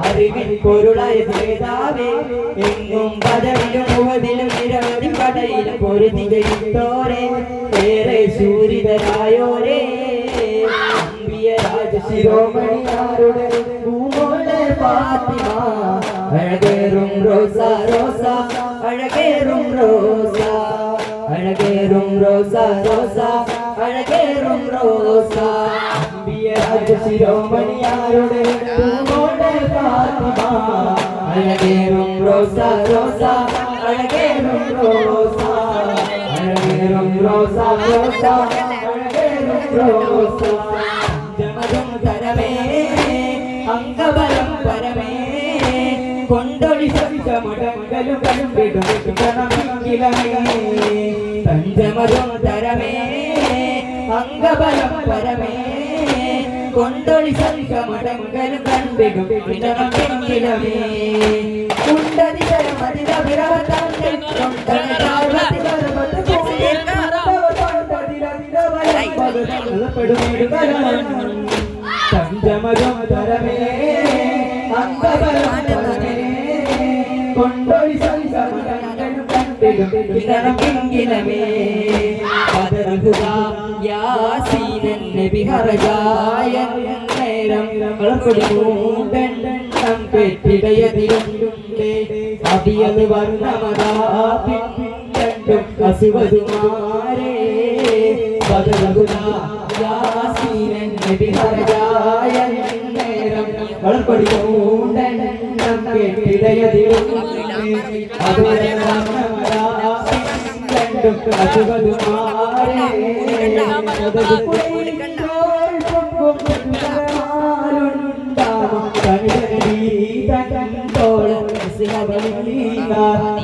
അറിവിൻ പൊരുളായ നേതാവേ എങ്ങും പദവിലും മുഖതിലും നിരവധി കടയിലും പൊരുതികയിട്ടോരെ ഏറെ സൂരിതരായോരേ ശിരോമണിയാരുടെ പൂമോളെ ഫാത്തിമ അഴകേറും റോസ റോസ അഴകേറും റോസ അഴകേറും റോസ റോസ അഴകേറും റോസ ശിരോമണിയാരുടെ പൂമോളെ ഫാത്തിമ അഴകേറും റോസ റോസ അഴകേറും റോസ അഴകേറും റോസ റോസ അഴകേറും റോസ അംഗബലം പരമേ കൊണ്ടൊളി മടങ്ങലും പഞ്ചമതും തരമേ അംഗബലം പരമേ കൊണ്ടൊളി മടങ്ങലും കൺപിടുമിടമേ പഞ്ചമതും തരമേ അംഗബലം പരമേ കൊണ്ടൊളി ിലമേ യാസീനൻ നബി ഹറജായ നേരം ളം പെട്ടിടയതിലുണ്ടേ അടിയത് വർണ്ണമതാപിണ്ടും അസുവതുമാരേ യാസീനൻ നബി ഹറജായ നേരം വളർപ്പടിയൂണ്ടെണ്ണം പെട്ടിടയതിലുണ്ടേ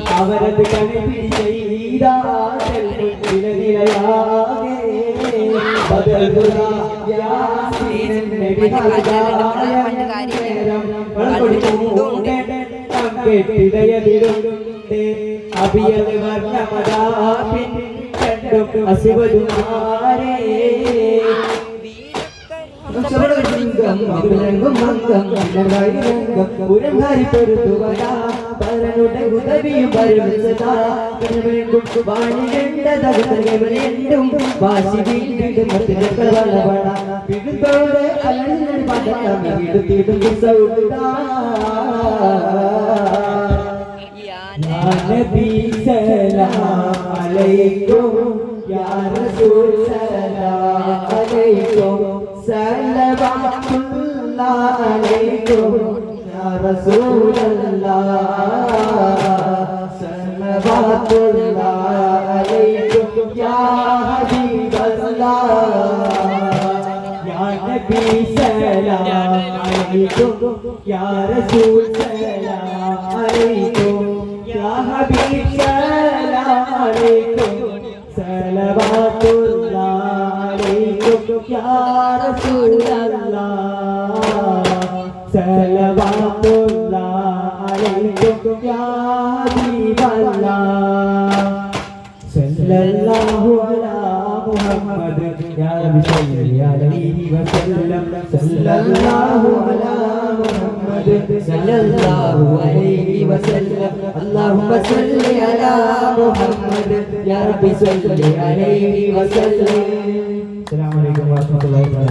അവരത് അഭിയത് വർണ്ണമതാപിൻ കണ്ടും അസുവതുമാരേ ഉദവിയും വാശി വീണ്ടും പിടുത്തോടെ അലഞ്ഞിടും നബി സലാം അലൈക്കും യാ റസൂൽ സലാം അലൈക്കും സല്ലല്ലാഹു അലൈക്കും യാ റസൂലല്ലാഹ് സല്ലല്ലാഹു അലൈക്കും യാ ഹബീബല്ലാഹ് യാ നബി സലാം അലൈക്കും യാ റസൂൽ സലാം അലൈക്കും Ya Habib salam alaikum salawatullah alaikum ya Rasulullah salawatullah alaikum ya Habiballah sallallahu ala Muhammad ya Rabbi salli alaihi wa sallam sallallahu ala Muhammad sallallahu alaihi wa sallam Allahumma salli ala Muhammad ya Rabbi salli alaihi wa sallam. Assalamualaikum warahmatullahi wabarakatuh.